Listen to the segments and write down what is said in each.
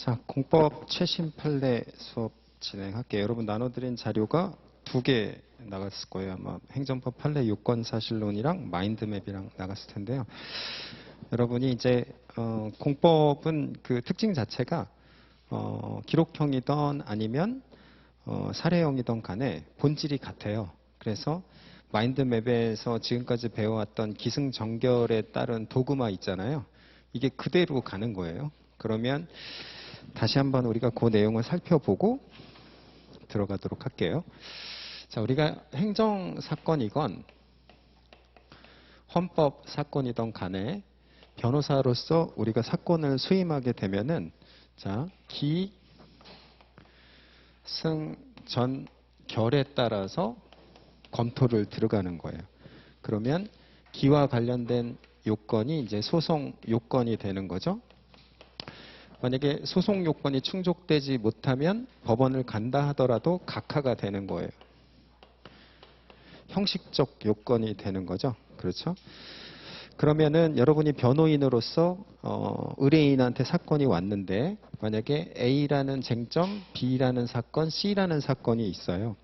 자, 공법 최신 판례 수업 진행할게요. 여러분 나눠드린 자료가 2개 나갔을 거예요. 아마 행정법 판례 요건사실론이랑 마인드맵이랑 나갔을 텐데요. 여러분이 이제 공법은 그 특징 자체가 기록형이던 아니면 사례형이던 간에 본질이 같아요. 그래서 마인드맵에서 지금까지 배워왔던 기승전결에 따른 도그마 있잖아요. 이게 그대로 가는 거예요. 그러면 다시 한번 우리가 그 내용을 살펴보고 들어가도록 할게요. 자, 우리가 행정사건이건 헌법 사건이던 간에 변호사로서 우리가 사건을 수임하게 되면은 자, 기, 승, 전, 결에 따라서 검토를 들어가는 거예요. 그러면 기와 관련된 요건이 이제 소송 요건이 되는 거죠. 만약에 소송 요건이 충족되지 못하면 법원을 간다 하더라도 각하가 되는 거예요. 형식적 요건이 되는 거죠. 그렇죠? 그러면은 여러분이 변호인으로서 의뢰인한테 사건이 왔는데 만약에 A라는 쟁점, B라는 사건, C라는 사건이 있어요.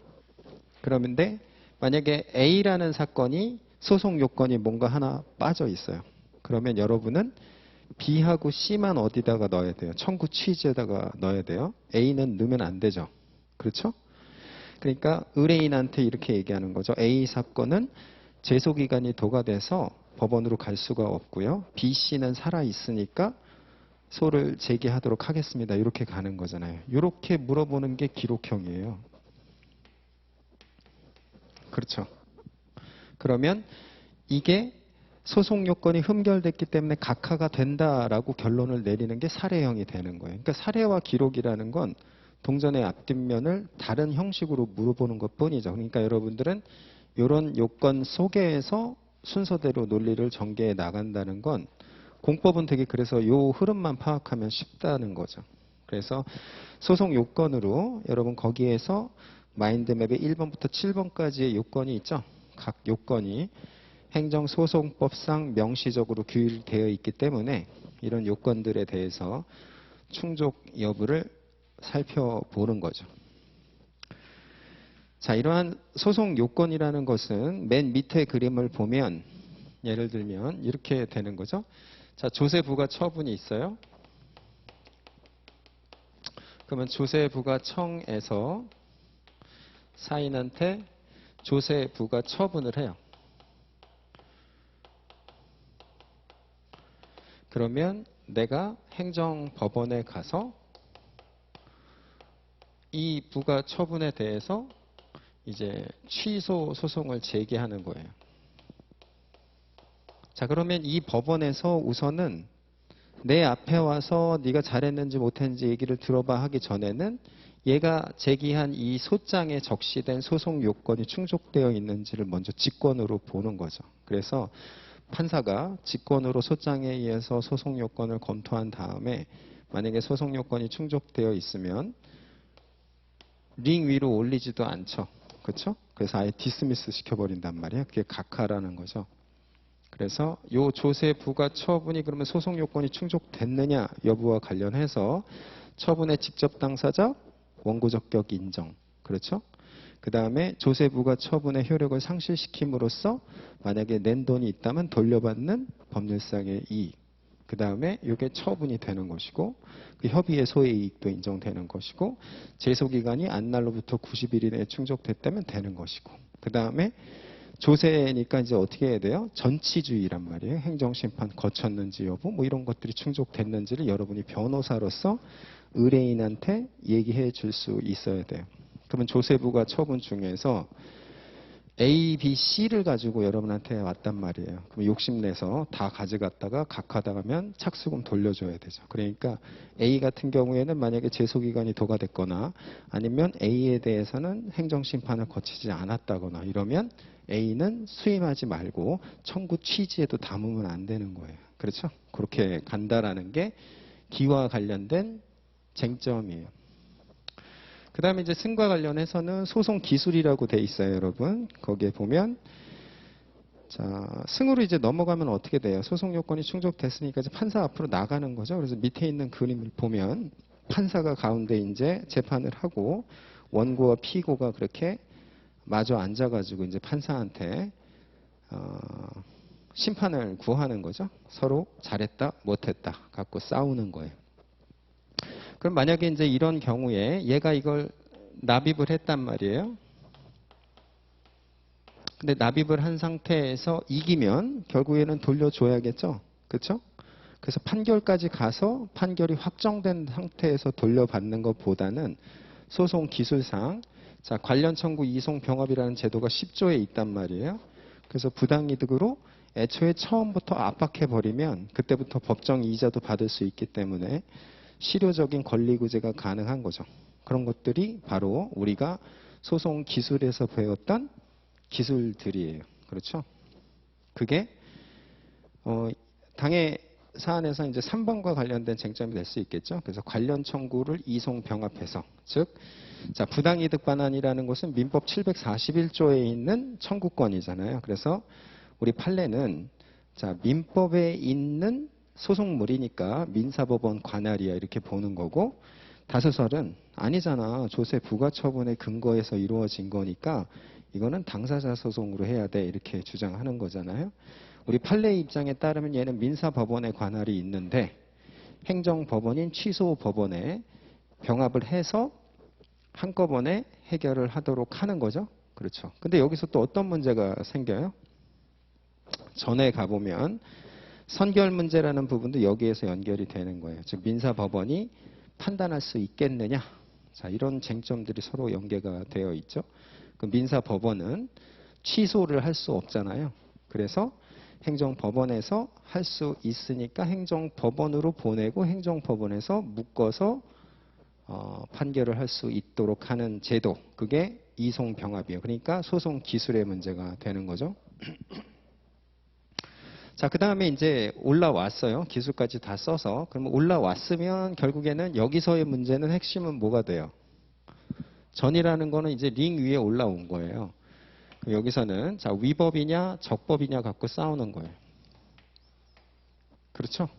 그러는데 만약에 A라는 사건이 소송 요건이 뭔가 하나 빠져 있어요. 그러면 여러분은 B하고 C만 어디다가 넣어야 돼요? 청구 취지에다가 넣어야 돼요. A는 넣으면 안 되죠. 그렇죠? 그러니까 의뢰인한테 이렇게 얘기하는 거죠. A 사건은 제소기간이 도과돼서 법원으로 갈 수가 없고요. B, C는 살아있으니까 소를 제기하도록 하겠습니다. 이렇게 가는 거잖아요. 이렇게 물어보는 게 기록형이에요. 그렇죠? 그러면 이게 소송 요건이 흠결됐기 때문에 각하가 된다라고 결론을 내리는 게 사례형이 되는 거예요. 그러니까 사례와 기록이라는 건 동전의 앞뒷면을 다른 형식으로 물어보는 것뿐이죠. 그러니까 여러분들은 이런 요건 속에서 순서대로 논리를 전개해 나간다는 건 공법은 되게 그래서 요 흐름만 파악하면 쉽다는 거죠. 그래서 소송 요건으로 여러분 거기에서 마인드맵에 1번부터 7번까지의 요건이 있죠. 각 요건이 행정소송법상 명시적으로 규율되어 있기 때문에 이런 요건들에 대해서 충족 여부를 살펴보는 거죠. 자, 이러한 소송 요건이라는 것은 맨 밑에 그림을 보면 예를 들면 이렇게 되는 거죠. 자, 조세부가 처분이 있어요. 그러면 조세부가 청에서 사인한테 조세부가 처분을 해요. 그러면 내가 행정법원에 가서 이 부가 처분에 대해서 이제 취소 소송을 제기하는 거예요. 자, 그러면 이 법원에서 우선은 내 앞에 와서 네가 잘했는지 못했는지 얘기를 들어봐 하기 전에는 얘가 제기한 이 소장에 적시된 소송 요건이 충족되어 있는지를 먼저 직권으로 보는 거죠. 그래서 판사가 직권으로 소장에 의해서 소송 요건을 검토한 다음에 만약에 소송 요건이 충족되어 있으면 링 위로 올리지도 않죠. 그렇죠? 그래서 아예 디스미스 시켜버린단 말이에요. 그게 각하라는 거죠. 그래서 요 조세부가 처분이 그러면 소송 요건이 충족됐느냐 여부와 관련해서 처분의 직접 당사자 원고적격 인정. 그렇죠? 그 다음에 조세부가 처분의 효력을 상실시킴으로써 만약에 낸 돈이 있다면 돌려받는 법률상의 이익. 그 다음에 이게 처분이 되는 것이고 그 협의의 소의 이익도 인정되는 것이고 제소기간이 안날로부터 90일 이내에 충족됐다면 되는 것이고 그 다음에 조세니까 이제 어떻게 해야 돼요? 전치주의란 말이에요. 행정심판 거쳤는지 여부 뭐 이런 것들이 충족됐는지를 여러분이 변호사로서 의뢰인한테 얘기해 줄 수 있어야 돼요. 그러면 조세부가 처분 중에서 A, B, C를 가지고 여러분한테 왔단 말이에요. 그럼 욕심내서 다 가져갔다가 각하당하면 착수금 돌려줘야 되죠. 그러니까 A 같은 경우에는 만약에 제소기간이 도과됐거나 아니면 A에 대해서는 행정심판을 거치지 않았다거나 이러면 A는 수임하지 말고 청구 취지에도 담으면 안 되는 거예요. 그렇죠? 그렇게 간다라는 게 기와 관련된 쟁점이에요. 그 다음에 이제 승과 관련해서는 소송 기술이라고 돼 있어요, 여러분. 거기에 보면, 자, 승으로 이제 넘어가면 어떻게 돼요? 소송 요건이 충족됐으니까 이제 판사 앞으로 나가는 거죠. 그래서 밑에 있는 그림을 보면, 판사가 가운데 이제 재판을 하고 원고와 피고가 그렇게 마주 앉아가지고 이제 판사한테 심판을 구하는 거죠. 서로 잘했다, 못했다 갖고 싸우는 거예요. 그럼 만약에 이제 이런 경우에 얘가 이걸 납입을 했단 말이에요. 근데 납입을 한 상태에서 이기면 결국에는 돌려줘야겠죠. 그렇죠? 그래서 판결까지 가서 판결이 확정된 상태에서 돌려받는 것보다는 소송 기술상 자, 관련 청구 이송 병합이라는 제도가 10조에 있단 말이에요. 그래서 부당이득으로 애초에 처음부터 압박해버리면 그때부터 법정 이자도 받을 수 있기 때문에 실효적인 권리구제가 가능한 거죠. 그런 것들이 바로 우리가 소송 기술에서 배웠던 기술들이에요. 그렇죠? 그게 당해 사안에서 이제 3번과 관련된 쟁점이 될 수 있겠죠. 그래서 관련 청구를 이송 병합해서 즉 자, 부당이득 반환이라는 것은 민법 741조에 있는 청구권이잖아요. 그래서 우리 판례는 자, 민법에 있는 소송물이니까 민사법원 관할이야 이렇게 보는 거고 다수설은 아니잖아. 조세 부과처분의 근거에서 이루어진 거니까 이거는 당사자 소송으로 해야 돼 이렇게 주장하는 거잖아요. 우리 판례 입장에 따르면 얘는 민사법원의 관할이 있는데 행정법원인 취소법원에 병합을 해서 한꺼번에 해결을 하도록 하는 거죠. 그렇죠. 근데 여기서 또 어떤 문제가 생겨요? 전에 가보면 선결 문제라는 부분도 여기에서 연결이 되는 거예요. 즉 민사법원이 판단할 수 있겠느냐. 자, 이런 쟁점들이 서로 연계가 되어 있죠. 그 민사법원은 취소를 할 수 없잖아요. 그래서 행정법원에서 할 수 있으니까 행정법원으로 보내고 행정법원에서 묶어서 판결을 할 수 있도록 하는 제도. 그게 이송병합이에요. 그러니까 소송 기술의 문제가 되는 거죠. 자, 그 다음에 이제 올라왔어요. 기술까지 다 써서. 그러면 올라왔으면 결국에는 여기서의 문제는 핵심은 뭐가 돼요? 전이라는 거는 이제 링 위에 올라온 거예요. 여기서는 자, 위법이냐 적법이냐 갖고 싸우는 거예요. 그렇죠?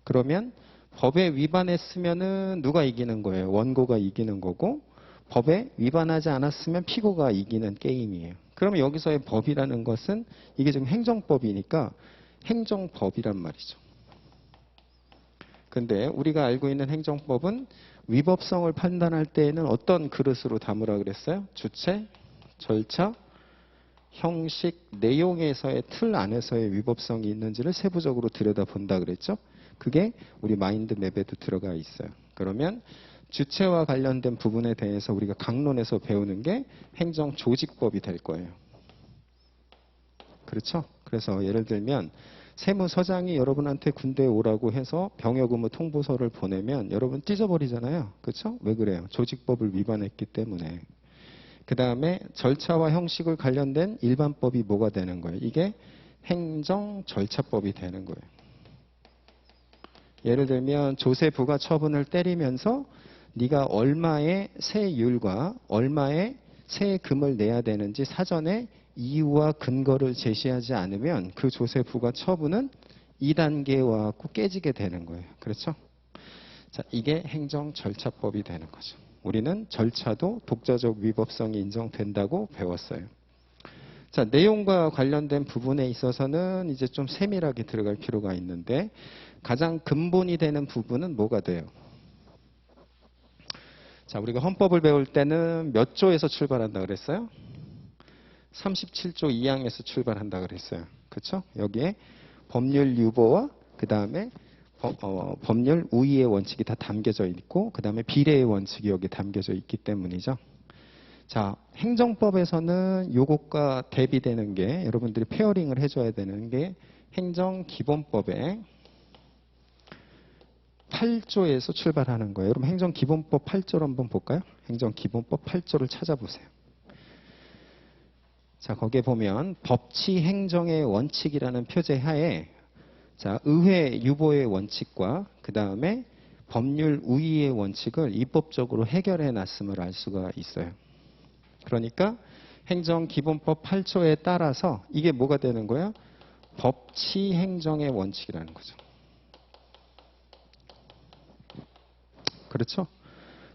그러면 법에 위반했으면은 누가 이기는 거예요? 원고가 이기는 거고 법에 위반하지 않았으면 피고가 이기는 게임이에요. 그러면 여기서의 법이라는 것은 이게 지금 행정법이니까 행정법이란 말이죠. 근데 우리가 알고 있는 행정법은 위법성을 판단할 때에는 어떤 그릇으로 담으라 그랬어요? 주체, 절차, 형식, 내용에서의 틀 안에서의 위법성이 있는지를 세부적으로 들여다본다 그랬죠? 그게 우리 마인드맵에도 들어가 있어요. 그러면 주체와 관련된 부분에 대해서 우리가 강론에서 배우는 게 행정조직법이 될 거예요. 그렇죠? 그래서 예를 들면 세무서장이 여러분한테 군대에 오라고 해서 병역 의무 통보서를 보내면 여러분 찢어버리잖아요. 그렇죠? 왜 그래요? 조직법을 위반했기 때문에. 그 다음에 절차와 형식을 관련된 일반법이 뭐가 되는 거예요? 이게 행정절차법이 되는 거예요. 예를 들면 조세 부과 처분을 때리면서 네가 얼마의 세율과 얼마의 세금을 내야 되는지 사전에 이유와 근거를 제시하지 않으면 그 조세 부과 처분은 2단계에 와갖고 깨지게 되는 거예요. 그렇죠? 자, 이게 행정절차법이 되는 거죠. 우리는 절차도 독자적 위법성이 인정된다고 배웠어요. 자, 내용과 관련된 부분에 있어서는 이제 좀 세밀하게 들어갈 필요가 있는데 가장 근본이 되는 부분은 뭐가 돼요? 자, 우리가 헌법을 배울 때는 몇 조에서 출발한다 그랬어요? 37조 2항에서 출발한다 그랬어요. 그렇죠? 여기에 법률 유보와 그 다음에 법률 우위의 원칙이 다 담겨져 있고 그 다음에 비례의 원칙이 여기 담겨져 있기 때문이죠. 자, 행정법에서는 요것과 대비되는 게 여러분들이 페어링을 해줘야 되는 게 행정기본법의 8조에서 출발하는 거예요. 여러분 행정기본법 8조를 한번 볼까요? 행정기본법 8조를 찾아보세요. 자, 거기에 보면 법치행정의 원칙이라는 표제 하에 자, 의회 유보의 원칙과 그 다음에 법률 우위의 원칙을 입법적으로 해결해 놨음을 알 수가 있어요. 그러니까 행정기본법 8조에 따라서 이게 뭐가 되는 거예요? 법치행정의 원칙이라는 거죠. 그렇죠?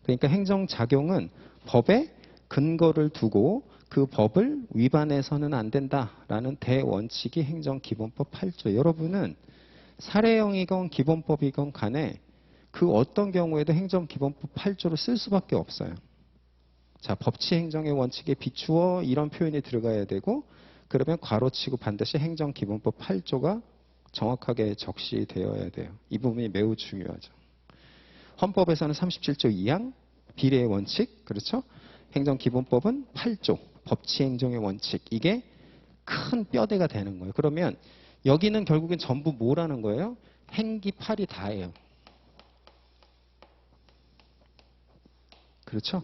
그러니까 행정작용은 법에 근거를 두고 그 법을 위반해서는 안 된다라는 대원칙이 행정기본법 8조. 여러분은 사례형이건 기본법이건 간에 그 어떤 경우에도 행정기본법 8조를 쓸 수밖에 없어요. 자, 법치행정의 원칙에 비추어 이런 표현이 들어가야 되고, 그러면 괄호치고 반드시 행정기본법 8조가 정확하게 적시되어야 돼요. 이 부분이 매우 중요하죠. 헌법에서는 37조 2항 비례의 원칙, 그렇죠? 행정기본법은 8조 법치행정의 원칙. 이게 큰 뼈대가 되는 거예요. 그러면 여기는 결국엔 전부 뭐라는 거예요? 행기 8이 다예요. 그렇죠?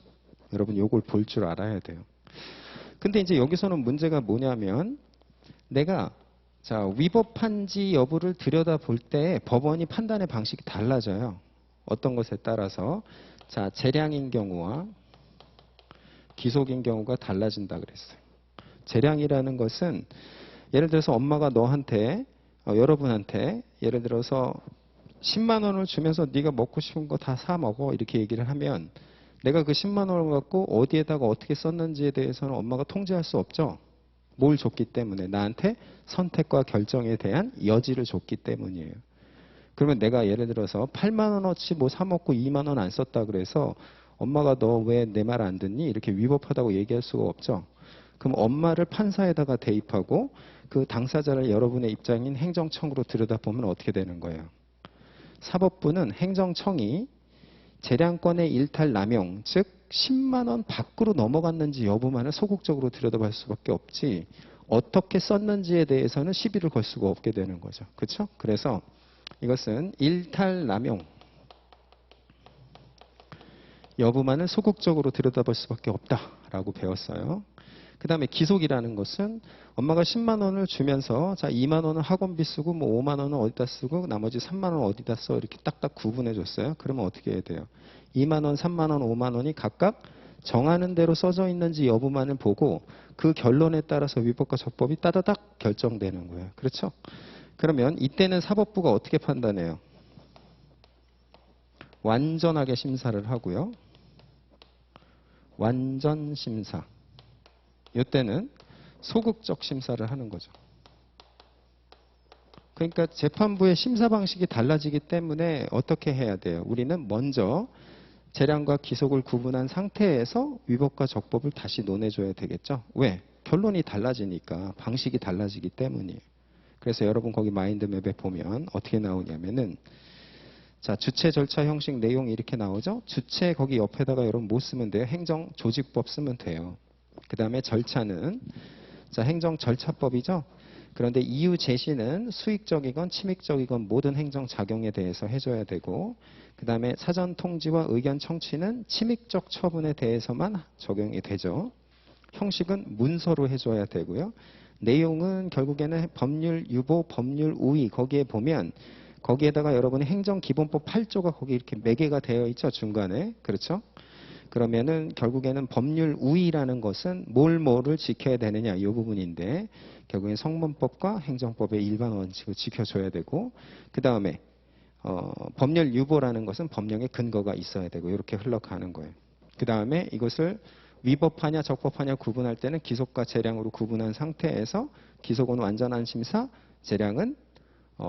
여러분 요걸 볼 줄 알아야 돼요. 근데 이제 여기서는 문제가 뭐냐면 내가 자, 위법한지 여부를 들여다볼 때 법원이 판단의 방식이 달라져요. 어떤 것에 따라서. 자, 재량인 경우와 기속인 경우가 달라진다 그랬어요. 재량이라는 것은 예를 들어서 엄마가 너한테 여러분한테 예를 들어서 10만 원을 주면서 네가 먹고 싶은 거 다 사 먹어 이렇게 얘기를 하면 내가 그 10만 원을 갖고 어디에다가 어떻게 썼는지에 대해서는 엄마가 통제할 수 없죠. 뭘 줬기 때문에 나한테 선택과 결정에 대한 여지를 줬기 때문이에요. 그러면 내가 예를 들어서 8만 원어치 뭐 사 먹고 2만 원 안 썼다 그래서 엄마가 너 왜 내 말 안 듣니? 이렇게 위법하다고 얘기할 수가 없죠. 그럼 엄마를 판사에다가 대입하고 그 당사자를 여러분의 입장인 행정청으로 들여다보면 어떻게 되는 거예요? 사법부는 행정청이 재량권의 일탈 남용, 즉 10만 원 밖으로 넘어갔는지 여부만을 소극적으로 들여다볼 수밖에 없지 어떻게 썼는지에 대해서는 시비를 걸 수가 없게 되는 거죠. 그렇죠? 그래서 이것은 일탈 남용 여부만을 소극적으로 들여다볼 수밖에 없다라고 배웠어요. 그 다음에 기속이라는 것은 엄마가 10만 원을 주면서 자 2만 원은 학원비 쓰고 뭐 5만 원은 어디다 쓰고 나머지 3만 원 어디다 써 이렇게 딱딱 구분해 줬어요. 그러면 어떻게 해야 돼요? 2만 원, 3만 원, 5만 원이 각각 정하는 대로 써져 있는지 여부만을 보고 그 결론에 따라서 위법과 적법이 따다닥 결정되는 거예요. 그렇죠? 그러면 이때는 사법부가 어떻게 판단해요? 완전하게 심사를 하고요. 완전 심사. 이때는 소극적 심사를 하는 거죠. 그러니까 재판부의 심사 방식이 달라지기 때문에 어떻게 해야 돼요? 우리는 먼저 재량과 기속을 구분한 상태에서 위법과 적법을 다시 논해줘야 되겠죠. 왜? 결론이 달라지니까 방식이 달라지기 때문이에요. 그래서 여러분 거기 마인드맵에 보면 어떻게 나오냐면은 자, 주체 절차 형식 내용 이렇게 나오죠. 주체 거기 옆에다가 여러분 뭐 쓰면 돼요? 행정조직법 쓰면 돼요. 그 다음에 절차는 자 행정절차법이죠. 그런데 이유 제시는 수익적이건 침익적이건 모든 행정작용에 대해서 해줘야 되고 그 다음에 사전 통지와 의견 청취는 침익적 처분에 대해서만 적용이 되죠. 형식은 문서로 해줘야 되고요. 내용은 결국에는 법률 유보, 법률 우위 거기에 보면 거기에다가 여러분이 행정기본법 8조가 거기 이렇게 매개가 되어 있죠. 중간에. 그렇죠? 그러면은 결국에는 법률 우위라는 것은 뭐를 지켜야 되느냐 이 부분인데 결국엔 성문법과 행정법의 일반 원칙을 지켜줘야 되고 그 다음에 법률 유보라는 것은 법령의 근거가 있어야 되고 이렇게 흘러가는 거예요. 그 다음에 이것을 위법하냐 적법하냐 구분할 때는 기속과 재량으로 구분한 상태에서 기속은 완전한 심사, 재량은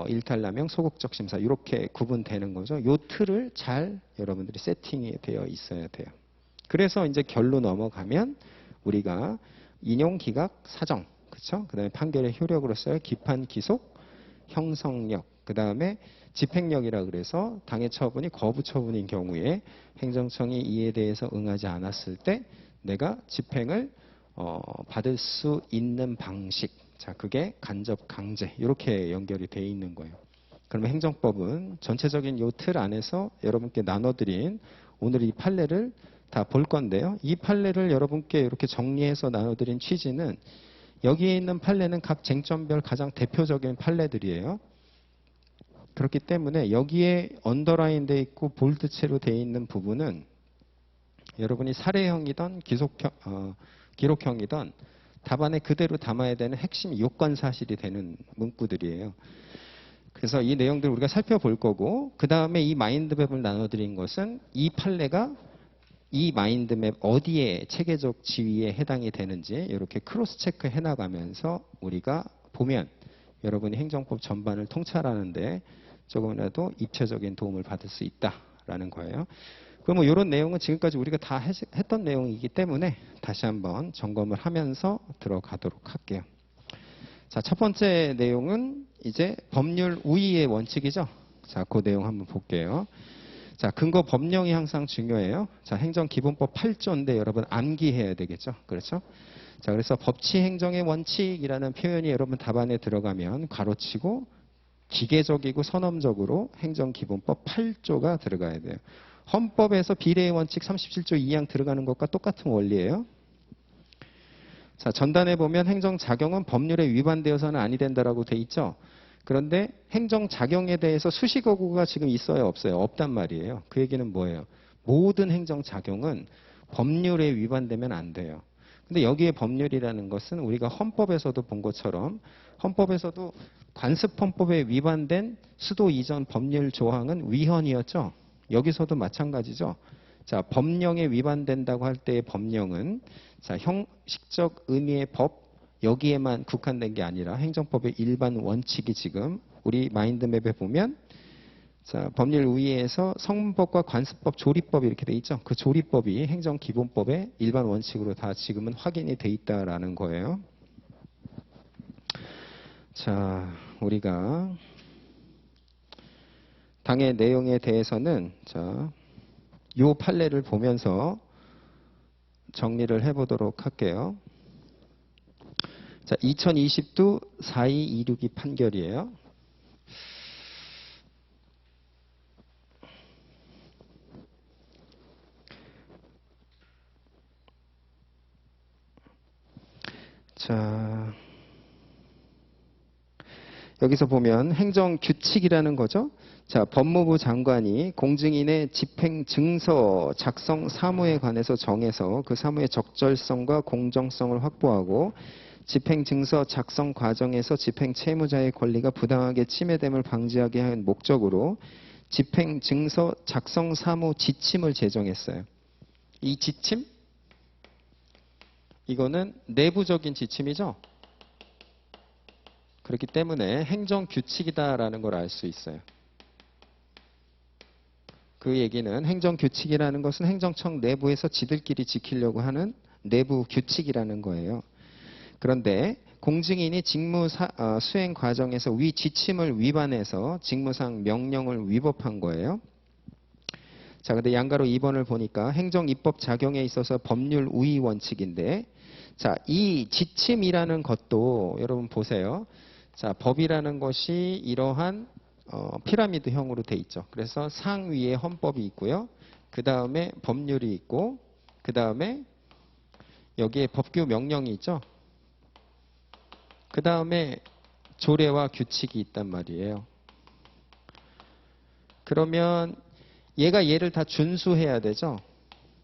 일탈남용, 소극적 심사 이렇게 구분되는 거죠. 이 틀을 잘 여러분들이 세팅이 되어 있어야 돼요. 그래서 이제 결로 넘어가면 우리가 인용, 기각, 사정, 그렇죠? 그다음에 판결의 효력으로서의 기판, 기속, 형성력, 그다음에 집행력이라 그래서 당해 처분이 거부 처분인 경우에 행정청이 이에 대해서 응하지 않았을 때 내가 집행을 받을 수 있는 방식. 자, 그게 간접 강제 이렇게 연결이 돼 있는 거예요. 그러면 행정법은 전체적인 이 틀 안에서 여러분께 나눠드린 오늘 이 판례를 다 볼 건데요. 이 판례를 여러분께 이렇게 정리해서 나눠드린 취지는 여기에 있는 판례는 각 쟁점별 가장 대표적인 판례들이에요. 그렇기 때문에 여기에 언더라인 돼 있고 볼드체로 돼 있는 부분은 여러분이 사례형이든 기록형이든 답안에 그대로 담아야 되는 핵심 요건 사실이 되는 문구들이에요. 그래서 이 내용들을 우리가 살펴볼 거고, 그 다음에 이 마인드맵을 나눠드린 것은 이 판례가 이 마인드맵 어디에 체계적 지위에 해당이 되는지 이렇게 크로스 체크 해나가면서 우리가 보면 여러분이 행정법 전반을 통찰하는데 조금이라도 입체적인 도움을 받을 수 있다라는 거예요. 그럼 뭐 이런 내용은 지금까지 우리가 다 했던 내용이기 때문에 다시 한번 점검을 하면서 들어가도록 할게요. 자, 첫 번째 내용은 이제 법률 우위의 원칙이죠. 자, 그 내용 한번 볼게요. 자, 근거 법령이 항상 중요해요. 자, 행정기본법 8조인데 여러분 암기해야 되겠죠. 그렇죠? 자, 그래서 법치행정의 원칙이라는 표현이 여러분 답안에 들어가면 가로치고 기계적이고 선언적으로 행정기본법 8조가 들어가야 돼요. 헌법에서 비례의 원칙 37조 2항 들어가는 것과 똑같은 원리예요. 자, 전단에 보면 행정작용은 법률에 위반되어서는 아니 된다라고 돼 있죠. 그런데 행정작용에 대해서 수식어구가 지금 있어요, 없어요? 없단 말이에요. 그 얘기는 뭐예요? 모든 행정작용은 법률에 위반되면 안 돼요. 근데 여기에 법률이라는 것은 우리가 헌법에서도 본 것처럼 헌법에서도 관습헌법에 위반된 수도 이전 법률 조항은 위헌이었죠. 여기서도 마찬가지죠. 자, 법령에 위반된다고 할 때의 법령은 자, 형식적 의미의 법 여기에만 국한된 게 아니라 행정법의 일반 원칙이 지금 우리 마인드맵에 보면 자, 법률 우위에서 성문법과 관습법, 조리법 이렇게 돼 있죠. 그 조리법이 행정기본법의 일반 원칙으로 다 지금은 확인이 돼 있다라는 거예요. 자, 우리가 당의 내용에 대해서는 자, 요 판례를 보면서 정리를 해보도록 할게요. 자, 2020도 4226이 판결이에요. 자, 여기서 보면 행정규칙이라는 거죠. 자, 법무부 장관이 공증인의 집행증서 작성 사무에 관해서 정해서 그 사무의 적절성과 공정성을 확보하고 집행증서 작성 과정에서 집행채무자의 권리가 부당하게 침해됨을 방지하게 한 목적으로 집행증서 작성 사무 지침을 제정했어요. 이 지침? 이거는 내부적인 지침이죠. 그렇기 때문에 행정규칙이다라는 걸 알 수 있어요. 그 얘기는 행정규칙이라는 것은 행정청 내부에서 지들끼리 지키려고 하는 내부 규칙이라는 거예요. 그런데 공증인이 직무 수행 과정에서 위 지침을 위반해서 직무상 명령을 위법한 거예요. 자, 근데 양가로 2번을 보니까 행정입법 작용에 있어서 법률 우위 원칙인데 자, 이 지침이라는 것도 여러분 보세요. 자, 법이라는 것이 이러한 피라미드형으로 돼 있죠. 그래서 상위에 헌법이 있고요. 그 다음에 법률이 있고 그 다음에 여기에 법규 명령이 있죠. 그 다음에 조례와 규칙이 있단 말이에요. 그러면 얘가 얘를 다 준수해야 되죠.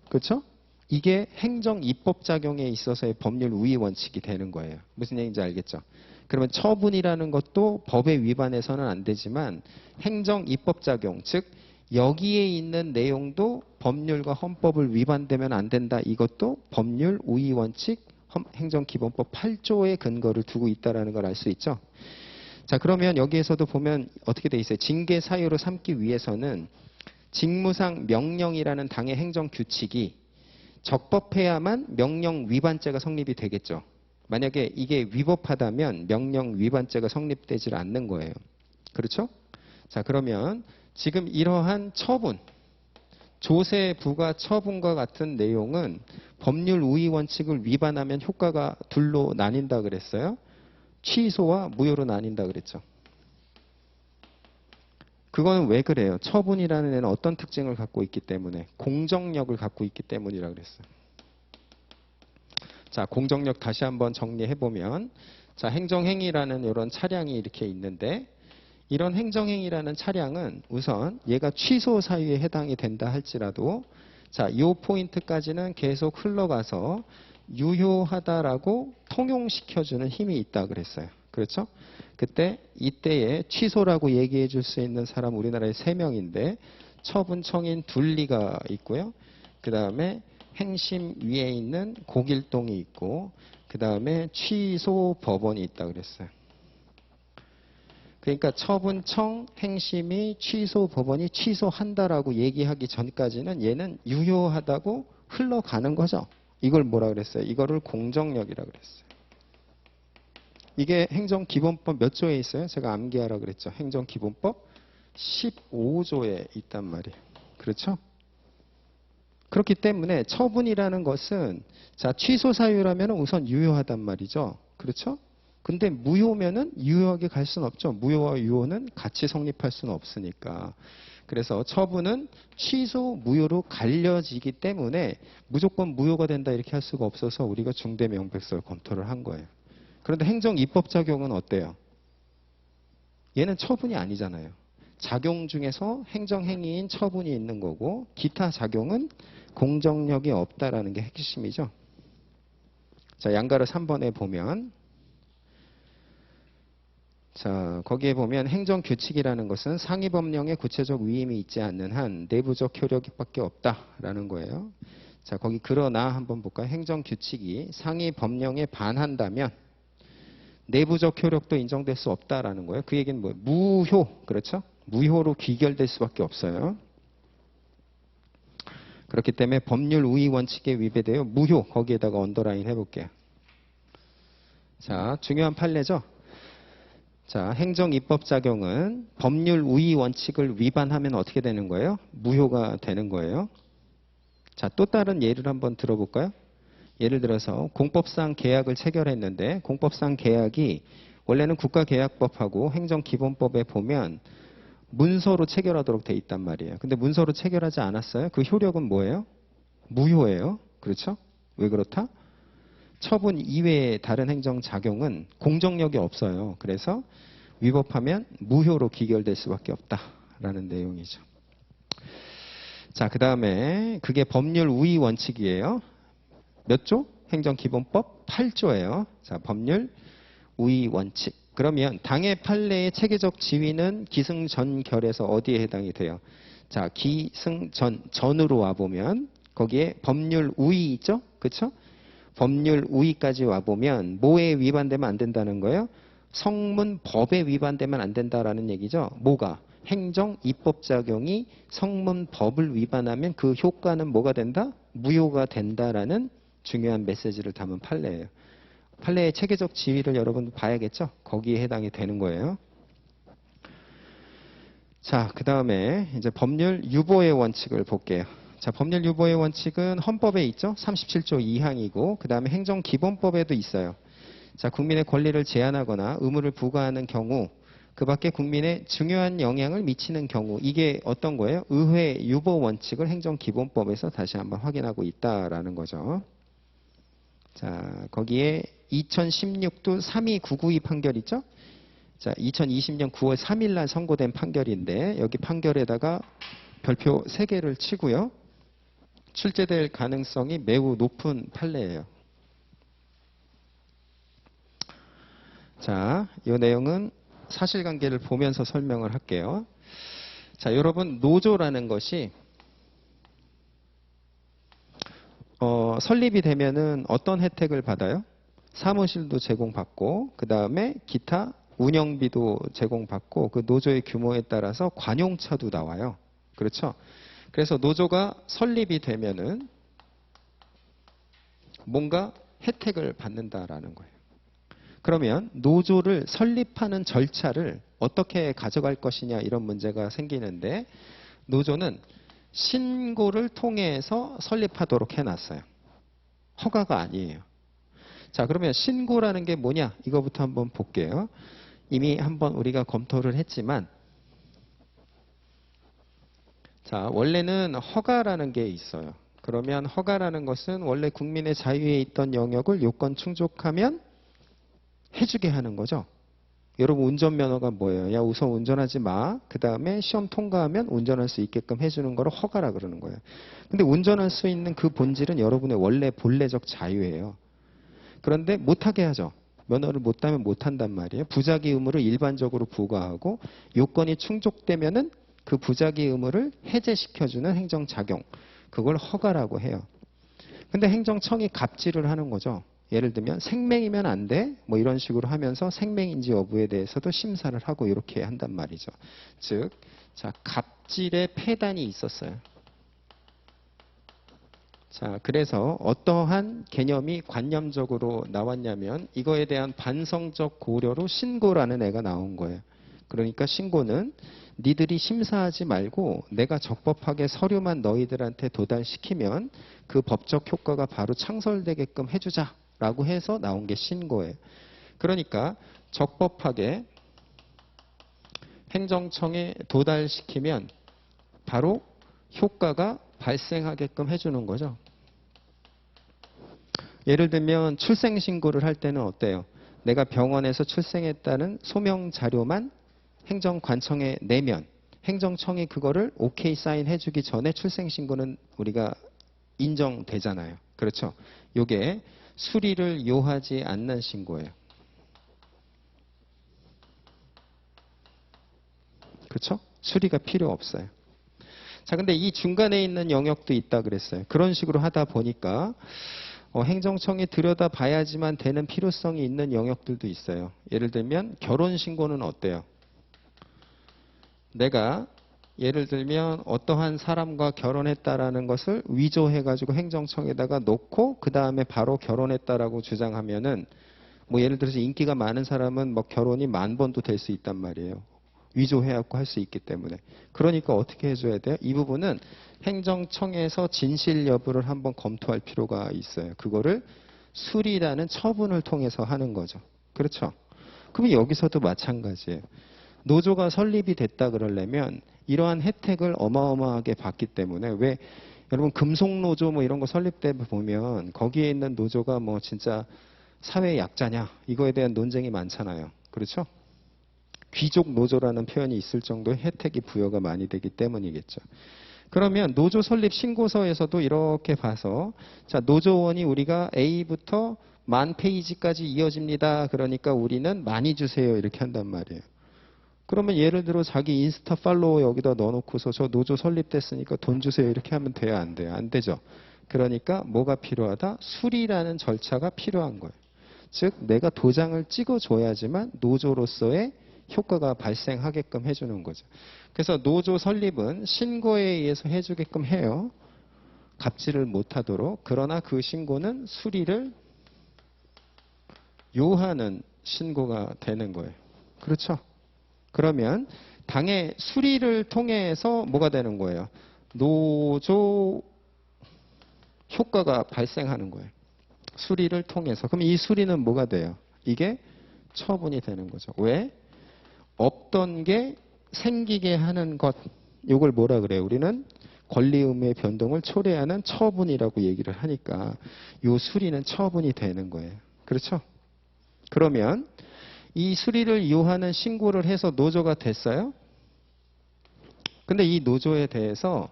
그렇죠? 이게 행정입법작용에 있어서의 법률 우위 원칙이 되는 거예요. 무슨 얘기인지 알겠죠? 그러면 처분이라는 것도 법에 위반해서는 안 되지만 행정입법작용, 즉 여기에 있는 내용도 법률과 헌법을 위반되면 안 된다. 이것도 법률 우위 원칙 행정기본법 8조의 근거를 두고 있다는 걸 알 수 있죠. 자, 그러면 여기에서도 보면 어떻게 돼 있어요? 징계 사유로 삼기 위해서는 직무상 명령이라는 당의 행정규칙이 적법해야만 명령 위반죄가 성립이 되겠죠. 만약에 이게 위법하다면 명령 위반죄가 성립되지 않는 거예요. 그렇죠? 자, 그러면 지금 이러한 처분, 조세 부과 처분과 같은 내용은 법률 우위 원칙을 위반하면 효과가 둘로 나뉜다 그랬어요. 취소와 무효로 나뉜다 그랬죠. 그거는 왜 그래요? 처분이라는 애는 어떤 특징을 갖고 있기 때문에 공정력을 갖고 있기 때문이라 그랬어요. 자, 공정력 다시 한번 정리해보면 자, 행정행위라는 이런 차량이 이렇게 있는데 이런 행정행위라는 차량은 우선 얘가 취소 사유에 해당이 된다 할지라도 자, 이 포인트까지는 계속 흘러가서 유효하다라고 통용시켜주는 힘이 있다 그랬어요. 그렇죠? 그때 이때에 취소라고 얘기해 줄 수 있는 사람 우리나라에 3명인데 처분 청인 둘리가 있고요. 그 다음에 행심 위에 있는 고길동이 있고 그 다음에 취소 법원이 있다 그랬어요. 그러니까 처분청, 행심이 취소 법원이 취소한다라고 얘기하기 전까지는 얘는 유효하다고 흘러가는 거죠. 이걸 뭐라 그랬어요? 이거를 공정력이라 그랬어요. 이게 행정기본법 몇 조에 있어요? 제가 암기하라 그랬죠. 행정기본법 15조에 있단 말이에요. 그렇죠? 그렇기 때문에 처분이라는 것은 자 취소 사유라면 우선 유효하단 말이죠. 그렇죠? 근데 무효면은 유효하게 갈 수는 없죠. 무효와 유효는 같이 성립할 수는 없으니까. 그래서 처분은 취소, 무효로 갈려지기 때문에 무조건 무효가 된다 이렇게 할 수가 없어서 우리가 중대명백서를 검토를 한 거예요. 그런데 행정입법작용은 어때요? 얘는 처분이 아니잖아요. 작용 중에서 행정행위인 처분이 있는 거고 기타 작용은 공정력이 없다라는 게 핵심이죠. 자, 양가를 3번에 보면 자, 거기에 보면 행정규칙이라는 것은 상위법령의 구체적 위임이 있지 않는 한 내부적 효력밖에 없다라는 거예요. 자, 거기 그러나 한번 볼까요? 행정규칙이 상위법령에 반한다면 내부적 효력도 인정될 수 없다라는 거예요. 그 얘기는 뭐예요? 무효, 그렇죠? 무효로 귀결될 수밖에 없어요. 그렇기 때문에 법률 우위 원칙에 위배되어 무효, 거기에다가 언더라인 해볼게요. 자, 중요한 판례죠? 자, 행정입법작용은 법률 우위 원칙을 위반하면 어떻게 되는 거예요? 무효가 되는 거예요. 자, 또 다른 예를 한번 들어볼까요? 예를 들어서 공법상 계약을 체결했는데 공법상 계약이 원래는 국가계약법하고 행정기본법에 보면 문서로 체결하도록 돼 있단 말이에요. 근데 문서로 체결하지 않았어요? 그 효력은 뭐예요? 무효예요. 그렇죠? 왜 그렇다? 처분 이외의 다른 행정작용은 공정력이 없어요. 그래서 위법하면 무효로 기결될 수밖에 없다라는 내용이죠. 자, 그 다음에 그게 법률 우위 원칙이에요. 몇 조? 행정기본법 8조예요. 자, 법률 우위 원칙. 그러면 당의 판례의 체계적 지위는 기승전결에서 어디에 해당이 돼요? 자, 기승전으로 와보면 거기에 법률 우위 있죠? 그렇죠? 법률 우위까지 와보면 뭐에 위반되면 안 된다는 거예요? 성문법에 위반되면 안 된다라는 얘기죠. 뭐가? 행정 입법작용이 성문법을 위반하면 그 효과는 뭐가 된다? 무효가 된다라는 중요한 메시지를 담은 판례예요. 판례의 체계적 지위를 여러분 봐야겠죠? 거기에 해당이 되는 거예요. 자, 그 다음에 이제 법률 유보의 원칙을 볼게요. 자, 법률 유보의 원칙은 헌법에 있죠. 37조 2항이고 그 다음에 행정기본법에도 있어요. 자, 국민의 권리를 제한하거나 의무를 부과하는 경우 그 밖에 국민의 중요한 영향을 미치는 경우 이게 어떤 거예요? 의회 유보 원칙을 행정기본법에서 다시 한번 확인하고 있다라는 거죠. 자, 거기에 2016도 3299의 판결 있죠? 자, 2020년 9월 3일 날 선고된 판결인데 여기 판결에다가 별표 3개를 치고요. 출제될 가능성이 매우 높은 판례예요. 자, 이 내용은 사실관계를 보면서 설명을 할게요. 자, 여러분 노조라는 것이 설립이 되면은 어떤 혜택을 받아요? 사무실도 제공받고 그 다음에 기타 운영비도 제공받고 그 노조의 규모에 따라서 관용차도 나와요. 그렇죠? 그래서 노조가 설립이 되면은 뭔가 혜택을 받는다라는 거예요. 그러면 노조를 설립하는 절차를 어떻게 가져갈 것이냐 이런 문제가 생기는데 노조는 신고를 통해서 설립하도록 해놨어요. 허가가 아니에요. 자, 그러면 신고라는 게 뭐냐? 이거부터 한번 볼게요. 이미 한번 우리가 검토를 했지만 자, 원래는 허가라는 게 있어요. 그러면 허가라는 것은 원래 국민의 자유에 있던 영역을 요건 충족하면 해주게 하는 거죠. 여러분 운전면허가 뭐예요? 야, 우선 운전하지 마. 그 다음에 시험 통과하면 운전할 수 있게끔 해주는 거를 허가라 그러는 거예요. 근데 운전할 수 있는 그 본질은 여러분의 원래 본래적 자유예요. 그런데 못하게 하죠. 면허를 못 따면 못 한단 말이에요. 부작위 의무를 일반적으로 부과하고 요건이 충족되면은 그 부작위 의무를 해제시켜주는 행정작용. 그걸 허가라고 해요. 근데 행정청이 갑질을 하는 거죠. 예를 들면 생맹이면 안 돼. 뭐 이런 식으로 하면서 생맹인지 여부에 대해서도 심사를 하고 이렇게 한단 말이죠. 즉, 자, 갑질의 폐단이 있었어요. 자, 그래서 어떠한 개념이 관념적으로 나왔냐면 이거에 대한 반성적 고려로 신고라는 애가 나온 거예요. 그러니까 신고는 니들이 심사하지 말고 내가 적법하게 서류만 너희들한테 도달시키면 그 법적 효과가 바로 창설되게끔 해주자라고 해서 나온 게 신고예요. 그러니까 적법하게 행정청에 도달시키면 바로 효과가 발생하게끔 해주는 거죠. 예를 들면 출생신고를 할 때는 어때요? 내가 병원에서 출생했다는 소명 자료만 행정관청에 내면 행정청이 그거를 오케이 사인해주기 전에 출생신고는 우리가 인정되잖아요. 그렇죠? 이게 수리를 요하지 않는 신고예요. 그렇죠? 수리가 필요 없어요. 자, 근데 이 중간에 있는 영역도 있다 그랬어요. 그런 식으로 하다 보니까 행정청이 들여다봐야지만 되는 필요성이 있는 영역들도 있어요. 예를 들면 결혼신고는 어때요? 내가 예를 들면 어떠한 사람과 결혼했다라는 것을 위조해가지고 행정청에다가 놓고 그 다음에 바로 결혼했다라고 주장하면은 뭐 예를 들어서 인기가 많은 사람은 뭐 결혼이 10,000번도 될 수 있단 말이에요. 위조해갖고 할 수 있기 때문에. 그러니까 어떻게 해줘야 돼요? 이 부분은 행정청에서 진실 여부를 한번 검토할 필요가 있어요. 그거를 수리라는 처분을 통해서 하는 거죠. 그렇죠? 그럼 여기서도 마찬가지예요. 노조가 설립이 됐다 그러려면 이러한 혜택을 어마어마하게 받기 때문에 왜 여러분 금속노조 뭐 이런 거 설립돼 보면 거기에 있는 노조가 뭐 진짜 사회 약자냐 이거에 대한 논쟁이 많잖아요. 그렇죠? 귀족 노조라는 표현이 있을 정도의 혜택이 부여가 많이 되기 때문이겠죠. 그러면 노조 설립 신고서에서도 이렇게 봐서 자 노조원이 우리가 A부터 10,000페이지까지 이어집니다. 그러니까 우리는 많이 주세요. 이렇게 한단 말이에요. 그러면 예를 들어 자기 인스타 팔로워 여기다 넣어놓고서 저 노조 설립됐으니까 돈 주세요. 이렇게 하면 돼요? 안 돼요? 안 되죠. 그러니까 뭐가 필요하다? 수리라는 절차가 필요한 거예요. 즉 내가 도장을 찍어줘야지만 노조로서의 효과가 발생하게끔 해주는 거죠. 그래서 노조 설립은 신고에 의해서 해주게끔 해요. 갑질을 못하도록. 그러나 그 신고는 수리를 요하는 신고가 되는 거예요. 그렇죠? 그러면 당의 수리를 통해서 뭐가 되는 거예요? 노조 효과가 발생하는 거예요. 수리를 통해서. 그럼 이 수리는 뭐가 돼요? 이게 처분이 되는 거죠. 왜? 없던 게 생기게 하는 것. 이걸 뭐라 그래요? 우리는 권리 의무의 변동을 초래하는 처분이라고 얘기를 하니까 이 수리는 처분이 되는 거예요. 그렇죠? 그러면 이 수리를 요하는 신고를 해서 노조가 됐어요? 근데 이 노조에 대해서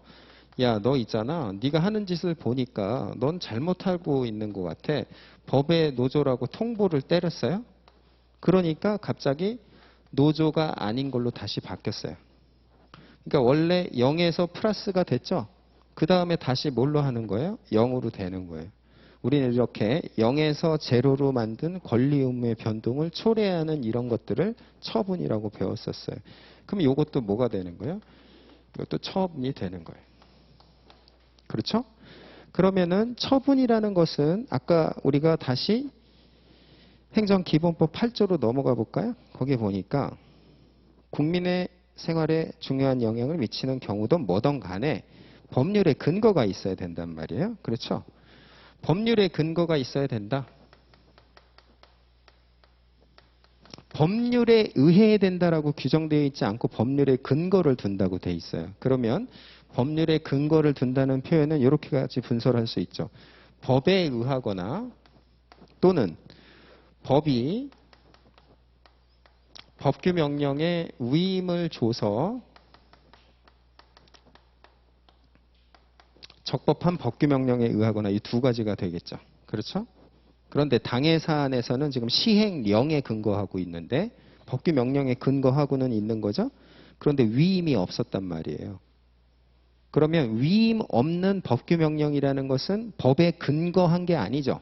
야, 너 있잖아. 네가 하는 짓을 보니까 넌 잘못하고 있는 것 같아. 법의 노조라고 통보를 때렸어요? 그러니까 갑자기 노조가 아닌 걸로 다시 바뀌었어요. 그러니까 원래 0에서 플러스가 됐죠? 그 다음에 다시 뭘로 하는 거예요? 0으로 되는 거예요. 우리는 이렇게 0에서 제로로 만든 권리 의무의 변동을 초래하는 이런 것들을 처분이라고 배웠었어요. 그럼 이것도 뭐가 되는 거예요? 이것도 처분이 되는 거예요. 그렇죠? 그러면은 처분이라는 것은 아까 우리가 다시 행정기본법 8조로 넘어가 볼까요? 거기 보니까 국민의 생활에 중요한 영향을 미치는 경우도 뭐든 간에 법률의 근거가 있어야 된단 말이에요. 그렇죠? 법률의 근거가 있어야 된다. 법률에 의해야 된다라고 규정되어 있지 않고 법률의 근거를 둔다고 돼 있어요. 그러면 법률의 근거를 둔다는 표현은 이렇게까지 분석을 할 수 있죠. 법에 의하거나 또는 법이 법규 명령에 위임을 줘서 적법한 법규 명령에 의하거나 이 두 가지가 되겠죠. 그렇죠? 그런데 당해 사안에서는 지금 시행령에 근거하고 있는데 법규 명령에 근거하고는 있는 거죠. 그런데 위임이 없었단 말이에요. 그러면 위임 없는 법규 명령이라는 것은 법에 근거한 게 아니죠.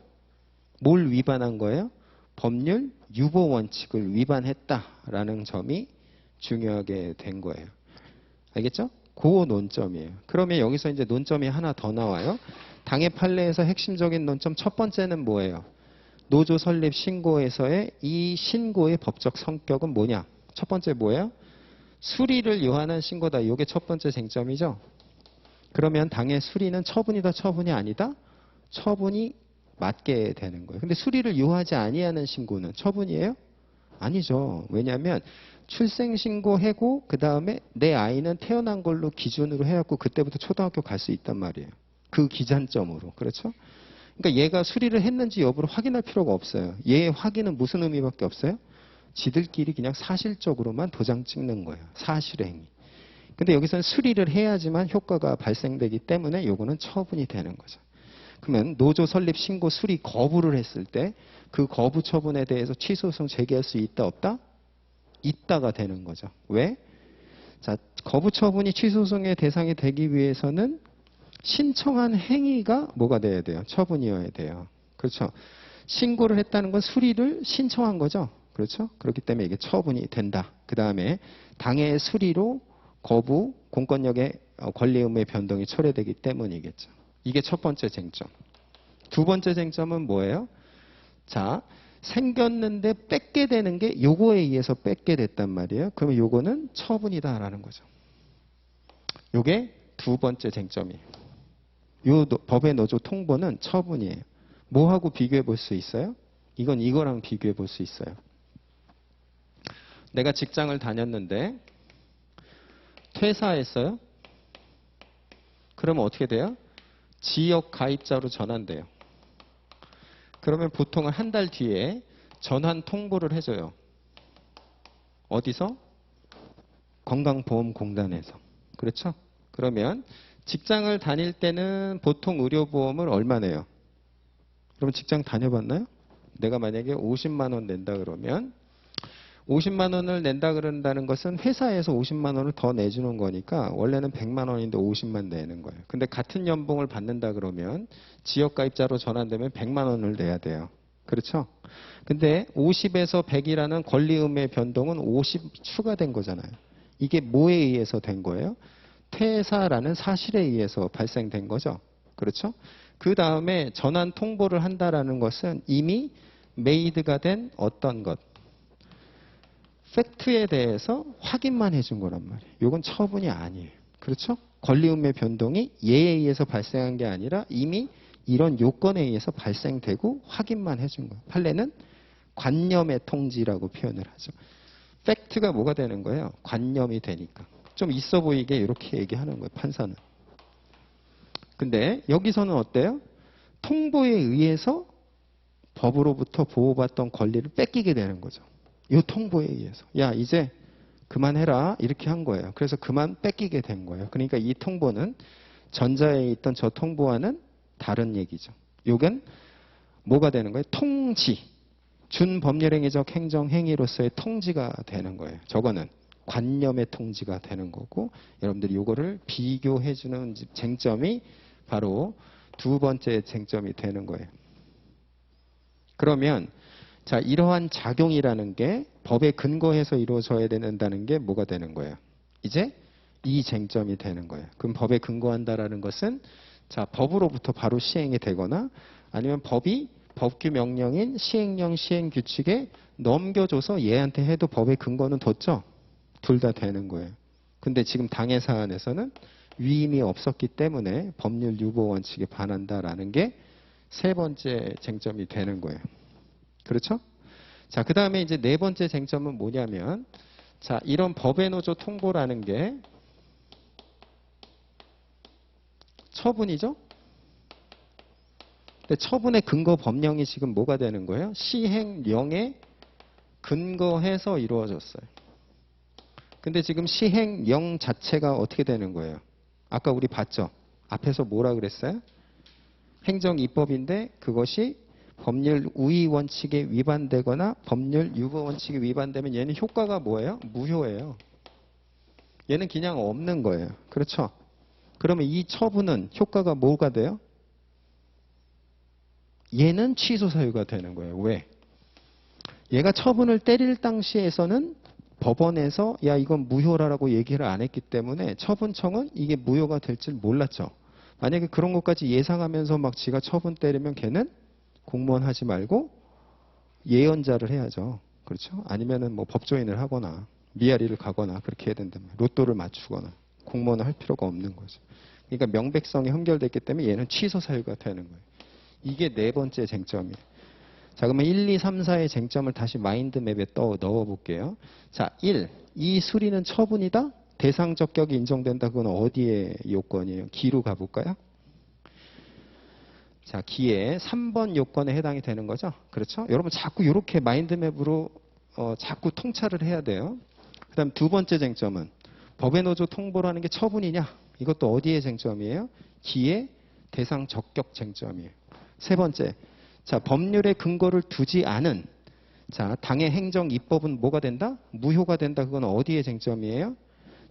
뭘 위반한 거예요? 법률 유보 원칙을 위반했다라는 점이 중요하게 된 거예요. 알겠죠? 그 논점이에요. 그러면 여기서 이제 논점이 하나 더 나와요. 당해 판례에서 핵심적인 논점 첫 번째는 뭐예요? 노조 설립 신고에서의 이 신고의 법적 성격은 뭐냐? 첫 번째 뭐예요? 수리를 요하는 신고다. 이게 첫 번째 쟁점이죠. 그러면 당해 수리는 처분이다, 처분이 아니다? 처분이 맞게 되는 거예요. 근데 수리를 요하지 아니하는 신고는 처분이에요? 아니죠. 왜냐하면 출생신고하고 그 다음에 내 아이는 태어난 걸로 기준으로 해갖고 그때부터 초등학교 갈 수 있단 말이에요. 그 기준점으로. 그렇죠? 그러니까 얘가 수리를 했는지 여부를 확인할 필요가 없어요. 얘의 확인은 무슨 의미밖에 없어요? 지들끼리 그냥 사실적으로만 도장 찍는 거예요. 사실의 행위. 근데 여기서는 수리를 해야지만 효과가 발생되기 때문에 요거는 처분이 되는 거죠. 그러면 노조 설립 신고 수리 거부를 했을 때 그 거부 처분에 대해서 취소소송 제기할 수 있다 없다? 있다가 되는 거죠. 왜? 자, 거부 처분이 취소소송의 대상이 되기 위해서는 신청한 행위가 뭐가 돼야 돼요? 처분이어야 돼요. 그렇죠? 신고를 했다는 건 수리를 신청한 거죠. 그렇죠? 그렇기 때문에 이게 처분이 된다. 그 다음에 당해 수리로 거부, 공권력의 권리 의무의 변동이 철회되기 때문이겠죠. 이게 첫 번째 쟁점. 두 번째 쟁점은 뭐예요? 자, 생겼는데 뺏게 되는 게 요거에 의해서 뺏게 됐단 말이에요. 그러면 요거는 처분이다라는 거죠. 요게 두 번째 쟁점이에요. 요 법의 노조 통보는 처분이에요. 뭐하고 비교해 볼 수 있어요? 이건 이거랑 비교해 볼 수 있어요. 내가 직장을 다녔는데 퇴사했어요? 그러면 어떻게 돼요? 지역 가입자로 전환돼요. 그러면 보통은 한 달 뒤에 전환 통보를 해줘요. 어디서? 건강보험공단에서. 그렇죠? 그러면 직장을 다닐 때는 보통 의료보험을 얼마 내요? 그럼 직장 다녀봤나요? 내가 만약에 50만 원 낸다 그러면 50만 원을 낸다 그런다는 것은 회사에서 50만 원을 더 내주는 거니까 원래는 100만 원인데 50만 내는 거예요. 근데 같은 연봉을 받는다 그러면 지역가입자로 전환되면 100만 원을 내야 돼요. 그렇죠? 근데 50에서 100이라는 권리의무의 변동은 50 추가된 거잖아요. 이게 뭐에 의해서 된 거예요? 퇴사라는 사실에 의해서 발생된 거죠. 그렇죠? 그 다음에 전환 통보를 한다라는 것은 이미 메이드가 된 어떤 것, 팩트에 대해서 확인만 해준 거란 말이에요. 이건 처분이 아니에요. 그렇죠? 권리의무의 변동이 얘에 의해서 발생한 게 아니라 이미 이런 요건에 의해서 발생되고 확인만 해준 거예요. 판례는 관념의 통지라고 표현을 하죠. 팩트가 뭐가 되는 거예요? 관념이 되니까. 좀 있어 보이게 이렇게 얘기하는 거예요. 판사는. 근데 여기서는 어때요? 통보에 의해서 법으로부터 보호받던 권리를 뺏기게 되는 거죠. 이 통보에 의해서. 야, 이제 그만해라. 이렇게 한 거예요. 그래서 그만 뺏기게 된 거예요. 그러니까 이 통보는 전자에 있던 저 통보와는 다른 얘기죠. 이건 뭐가 되는 거예요? 통지. 준법률행위적 행정행위로서의 통지가 되는 거예요. 저거는 관념의 통지가 되는 거고 여러분들이 이거를 비교해주는 쟁점이 바로 두 번째 쟁점이 되는 거예요. 그러면 자, 이러한 작용이라는 게 법에 근거해서 이루어져야 된다는 게 뭐가 되는 거예요? 이제 이 쟁점이 되는 거예요. 그럼 법에 근거한다라는 것은 자, 법으로부터 바로 시행이 되거나 아니면 법이 법규 명령인 시행령 시행규칙에 넘겨줘서 얘한테 해도 법의 근거는 뒀죠? 둘 다 되는 거예요. 근데 지금 당해 사안에서는 위임이 없었기 때문에 법률 유보 원칙에 반한다라는 게 세 번째 쟁점이 되는 거예요. 그렇죠? 자, 그 다음에 이제 네 번째 쟁점은 뭐냐면, 자, 이런 법의 노조 통보라는 게 처분이죠? 근데 처분의 근거 법령이 지금 뭐가 되는 거예요? 시행령에 근거해서 이루어졌어요. 근데 지금 시행령 자체가 어떻게 되는 거예요? 아까 우리 봤죠? 앞에서 뭐라 그랬어요? 행정입법인데 그것이 법률 우위 원칙에 위반되거나 법률 유보 원칙에 위반되면 얘는 효과가 뭐예요? 무효예요. 얘는 그냥 없는 거예요. 그렇죠? 그러면 이 처분은 효과가 뭐가 돼요? 얘는 취소 사유가 되는 거예요. 왜? 얘가 처분을 때릴 당시에서는 법원에서 야 이건 무효라고 얘기를 안 했기 때문에 처분청은 이게 무효가 될 줄 몰랐죠. 만약에 그런 것까지 예상하면서 막 지가 처분 때리면 걔는 공무원 하지 말고 예언자를 해야죠. 그렇죠? 아니면은 뭐 법조인을 하거나 미아리를 가거나 그렇게 해야 된다면 로또를 맞추거나 공무원을 할 필요가 없는 거죠. 그러니까 명백성이 흠결됐기 때문에 얘는 취소 사유가 되는 거예요. 이게 네 번째 쟁점이에요. 자, 그러면 1, 2, 3, 4의 쟁점을 다시 마인드맵에 넣어 볼게요. 자, 1. 이 수리는 처분이다? 대상 적격이 인정된다. 그건 어디의 요건이에요? 기로 가볼까요? 자, 기에 3번 요건에 해당이 되는 거죠. 그렇죠? 여러분 자꾸 이렇게 마인드맵으로 자꾸 통찰을 해야 돼요. 그 다음 두 번째 쟁점은 법의 노조 통보라는 게 처분이냐? 이것도 어디의 쟁점이에요? 기의 대상 적격 쟁점이에요. 세 번째, 자, 법률의 근거를 두지 않은 자, 당의 행정 입법은 뭐가 된다? 무효가 된다. 그건 어디의 쟁점이에요?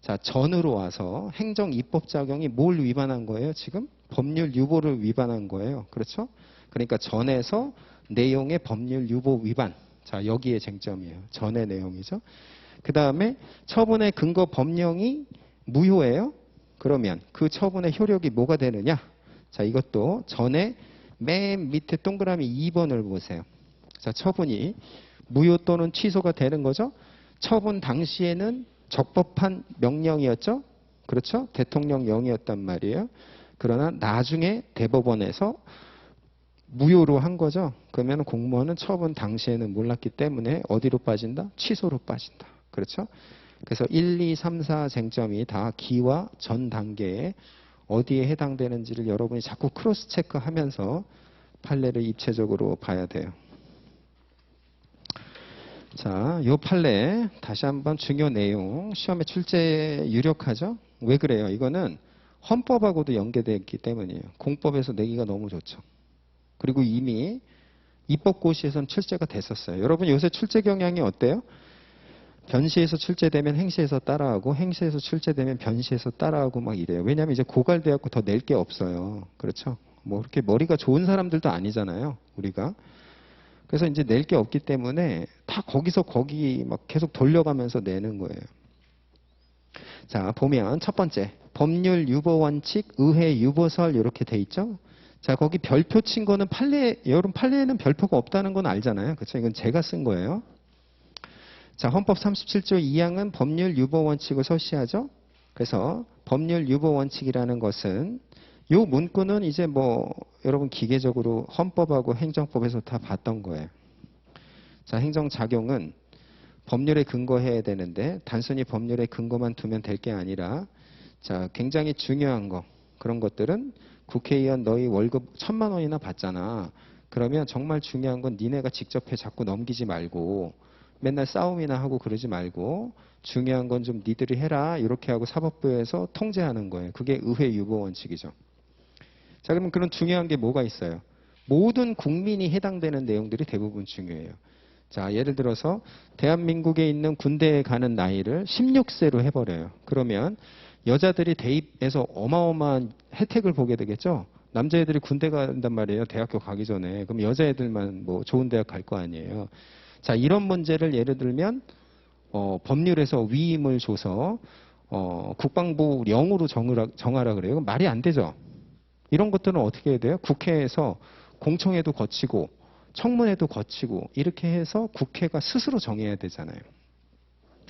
자, 전으로 와서 행정 입법 작용이 뭘 위반한 거예요? 지금 법률 유보를 위반한 거예요. 그렇죠? 그러니까 전에서 내용의 법률 유보 위반. 자, 여기에 쟁점이에요. 전의 내용이죠. 그 다음에 처분의 근거 법령이 무효예요. 그러면 그 처분의 효력이 뭐가 되느냐? 자, 이것도 전에 맨 밑에 동그라미 2번을 보세요. 자, 처분이 무효 또는 취소가 되는 거죠. 처분 당시에는 적법한 명령이었죠. 그렇죠? 대통령령이었단 말이에요. 그러나 나중에 대법원에서 무효로 한 거죠. 그러면 공무원은 처분 당시에는 몰랐기 때문에 어디로 빠진다? 취소로 빠진다. 그렇죠? 그래서 1, 2, 3, 4 쟁점이 다 기와 전 단계에 어디에 해당되는지를 여러분이 자꾸 크로스 체크하면서 판례를 입체적으로 봐야 돼요. 자, 요 판례 다시 한번 중요 내용 시험에 출제 유력하죠? 왜 그래요? 이거는 헌법하고도 연계되어 있기 때문이에요. 공법에서 내기가 너무 좋죠. 그리고 이미 입법고시에서는 출제가 됐었어요. 여러분 요새 출제 경향이 어때요? 변시에서 출제되면 행시에서 따라하고 행시에서 출제되면 변시에서 따라하고 막 이래요. 왜냐하면 이제 고갈돼갖고 더 낼 게 없어요. 그렇죠? 뭐 그렇게 머리가 좋은 사람들도 아니잖아요. 우리가. 그래서 이제 낼 게 없기 때문에 다 거기서 거기 막 계속 돌려가면서 내는 거예요. 자, 보면 첫 번째 법률 유보 원칙, 의회 유보설 이렇게 돼 있죠. 자, 거기 별표 친 거는 판례, 여러분 판례에는 별표가 없다는 건 알잖아요. 그렇죠? 이건 제가 쓴 거예요. 자, 헌법 37조 2항은 법률 유보 원칙을 설시하죠. 그래서 법률 유보 원칙이라는 것은 요 문구는 이제 뭐 여러분 기계적으로 헌법하고 행정법에서 다 봤던 거예요. 자, 행정작용은 법률에 근거해야 되는데 단순히 법률에 근거만 두면 될 게 아니라 자, 굉장히 중요한 거 그런 것들은 국회의원 너희 월급 1,000만 원이나 받잖아. 그러면 정말 중요한 건 니네가 직접 해 자꾸 넘기지 말고 맨날 싸움이나 하고 그러지 말고 중요한 건 좀 니들이 해라 이렇게 하고 사법부에서 통제하는 거예요. 그게 의회 유보 원칙이죠. 자, 그러면 그런 중요한 게 뭐가 있어요? 모든 국민이 해당되는 내용들이 대부분 중요해요. 자, 예를 들어서 대한민국에 있는 군대에 가는 나이를 16세로 해버려요. 그러면 여자들이 대입해서 어마어마한 혜택을 보게 되겠죠? 남자애들이 군대 간단 말이에요. 대학교 가기 전에. 그럼 여자애들만 뭐 좋은 대학 갈 거 아니에요. 자, 이런 문제를 예를 들면 법률에서 위임을 줘서 국방부령으로 정하라 그래요. 그럼 말이 안 되죠. 이런 것들은 어떻게 해야 돼요? 국회에서 공청회도 거치고 청문회도 거치고 이렇게 해서 국회가 스스로 정해야 되잖아요.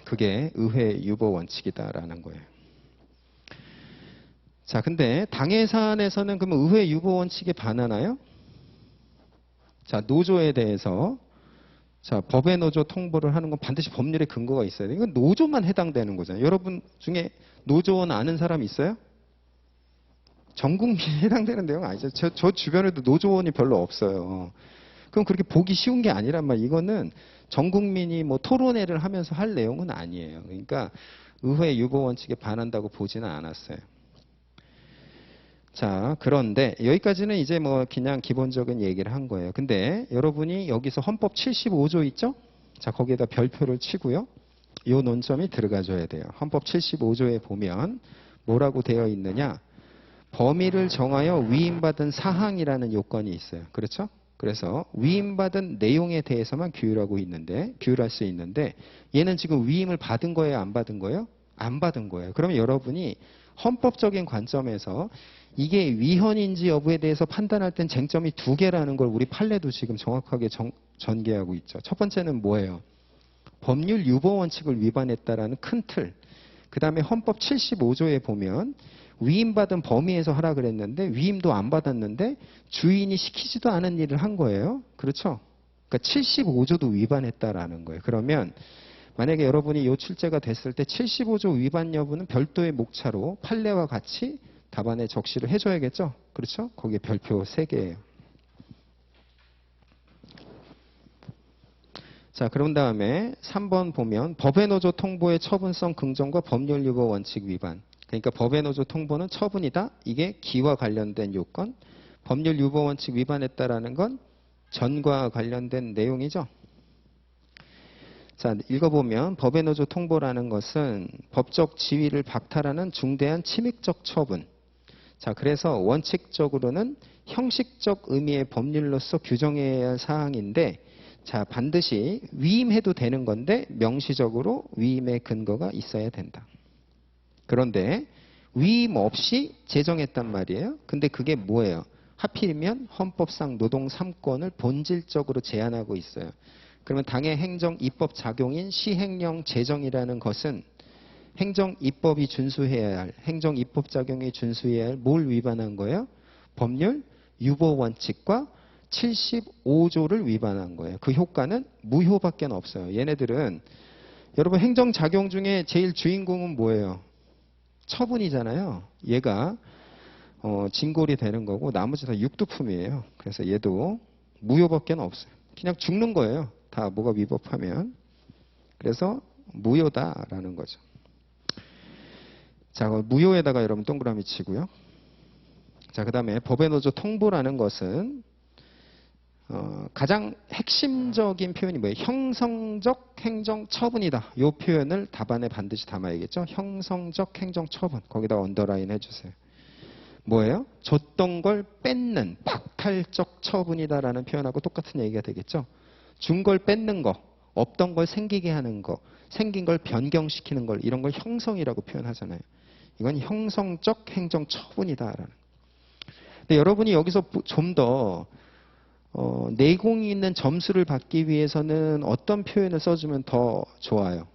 그게 의회 유보 원칙이다라는 거예요. 자, 근데 당해 사안에서는 그러면 의회 유보 원칙에 반하나요? 자, 노조에 대해서 자, 법의 노조 통보를 하는 건 반드시 법률에 근거가 있어야 돼요. 이건 노조만 해당되는 거잖아요. 여러분 중에 노조원 아는 사람 있어요? 전 국민이 해당되는 내용 아니죠. 저 주변에도 노조원이 별로 없어요. 그럼 그렇게 보기 쉬운 게 아니란 말이에요. 이거는 전 국민이 뭐 토론회를 하면서 할 내용은 아니에요. 그러니까 의회 유보 원칙에 반한다고 보지는 않았어요. 자, 그런데 여기까지는 이제 뭐 그냥 기본적인 얘기를 한 거예요. 근데 여러분이 여기서 헌법 75조 있죠? 자, 거기에다 별표를 치고요. 요 논점이 들어가줘야 돼요. 헌법 75조에 보면 뭐라고 되어 있느냐? 범위를 정하여 위임받은 사항이라는 요건이 있어요. 그렇죠? 그래서 위임받은 내용에 대해서만 규율할 수 있는데 얘는 지금 위임을 받은 거예요? 안 받은 거예요? 안 받은 거예요. 그러면 여러분이 헌법적인 관점에서 이게 위헌인지 여부에 대해서 판단할 땐 쟁점이 두 개라는 걸 우리 판례도 지금 정확하게 전개하고 있죠. 첫 번째는 뭐예요? 법률 유보 원칙을 위반했다라는 큰 틀. 그 다음에 헌법 75조에 보면 위임받은 범위에서 하라 그랬는데 위임도 안 받았는데 주인이 시키지도 않은 일을 한 거예요. 그렇죠? 그러니까 75조도 위반했다라는 거예요. 그러면 만약에 여러분이 요 출제가 됐을 때 75조 위반 여부는 별도의 목차로 판례와 같이 답안에 적시를 해줘야겠죠? 그렇죠? 거기에 별표 3개예요. 자, 그런 다음에 3번 보면 법의 노조 통보의 처분성 긍정과 법률 유보 원칙 위반. 그러니까 법의 노조 통보는 처분이다. 이게 기와 관련된 요건. 법률 유보 원칙 위반했다라는 건 전과 관련된 내용이죠. 자, 읽어보면 법의 노조 통보라는 것은 법적 지위를 박탈하는 중대한 침입적 처분. 자, 그래서 원칙적으로는 형식적 의미의 법률로서 규정해야 할 사항인데 자, 반드시 위임해도 되는 건데 명시적으로 위임의 근거가 있어야 된다. 그런데 위임 없이 제정했단 말이에요. 근데 그게 뭐예요? 하필이면 헌법상 노동 3권을 본질적으로 제한하고 있어요. 그러면 당의 행정 입법 작용인 시행령 제정이라는 것은 행정 입법이 준수해야 할, 행정 입법 작용이 준수해야 할 뭘 위반한 거예요? 법률 유보 원칙과 75조를 위반한 거예요. 그 효과는 무효밖에 없어요. 얘네들은 여러분 행정 작용 중에 제일 주인공은 뭐예요? 처분이잖아요. 얘가 진골이 되는 거고 나머지 다 육두품이에요. 그래서 얘도 무효밖에 없어요. 그냥 죽는 거예요. 다 뭐가 위법하면. 그래서 무효다라는 거죠. 자, 무효에다가 여러분 동그라미 치고요. 자, 그 다음에 법의 노조 통보라는 것은 가장 핵심적인 표현이 뭐예요? 형성적 행정 처분이다. 이 표현을 답안에 반드시 담아야겠죠. 형성적 행정 처분. 거기다 언더라인 해주세요. 뭐예요? 줬던 걸 뺏는 박탈적 처분이다라는 표현하고 똑같은 얘기가 되겠죠. 준 걸 뺏는 거, 없던 걸 생기게 하는 거, 생긴 걸 변경시키는 걸 이런 걸 형성이라고 표현하잖아요. 이건 형성적 행정 처분이다라는. 근데 여러분이 여기서 좀 더 내공이 있는 점수를 받기 위해서는 어떤 표현을 써주면 더 좋아요?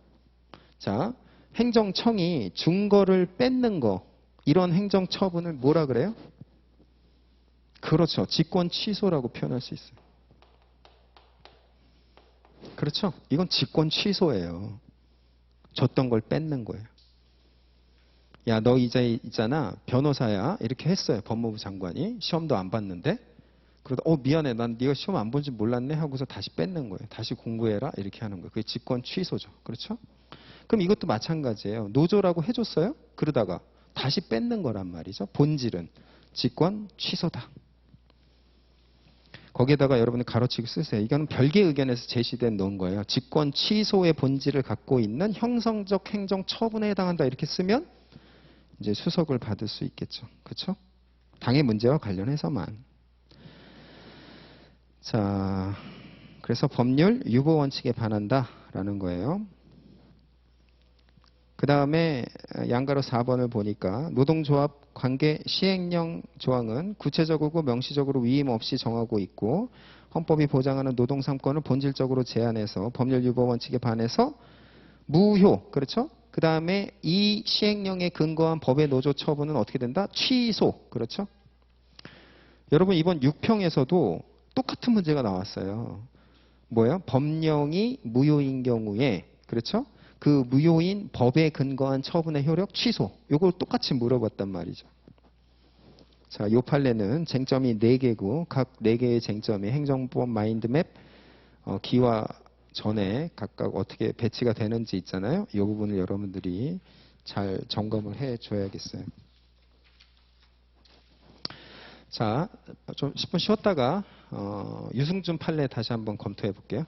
자, 행정청이 준 거를 뺏는 거 이런 행정 처분을 뭐라 그래요? 그렇죠. 직권 취소라고 표현할 수 있어요. 그렇죠. 이건 직권 취소예요. 줬던 걸 뺏는 거예요. 야, 너 이제 있잖아. 변호사야. 이렇게 했어요. 법무부 장관이. 시험도 안 봤는데. 그러다 미안해. 난 네가 시험 안 본 줄 몰랐네 하고서 다시 뺏는 거예요. 다시 공부해라. 이렇게 하는 거예요. 그게 직권 취소죠. 그렇죠? 그럼 이것도 마찬가지예요. 노조라고 해줬어요. 그러다가 다시 뺏는 거란 말이죠. 본질은 직권 취소다. 거기에다가 여러분이 가로치고 쓰세요. 이거는 별개의 의견에서 제시된 논 거예요. 직권 취소의 본질을 갖고 있는 형성적 행정 처분에 해당한다. 이렇게 쓰면 이제 수석을 받을 수 있겠죠. 그렇죠? 당의 문제와 관련해서만. 자, 그래서 법률 유보 원칙에 반한다라는 거예요. 그 다음에 양가로 4번을 보니까 노동조합 관계 시행령 조항은 구체적이고 명시적으로 위임 없이 정하고 있고 헌법이 보장하는 노동 3권을 본질적으로 제한해서 법률 유보 원칙에 반해서 무효. 그렇죠? 그 다음에 이 시행령에 근거한 법의 노조 처분은 어떻게 된다? 취소. 그렇죠? 여러분 이번 6평에서도 똑같은 문제가 나왔어요. 뭐예요? 법령이 무효인 경우에 그렇죠? 그 무효인 법에 근거한 처분의 효력 취소. 이걸 똑같이 물어봤단 말이죠. 자, 요 판례는 쟁점이 4개고 각 4개의 쟁점이 행정법 마인드맵 기와 전에 각각 어떻게 배치가 되는지 있잖아요. 이 부분을 여러분들이 잘 점검을 해 줘야겠어요. 자, 좀 10분 쉬었다가 유승준 판례 다시 한번 검토해 볼게요.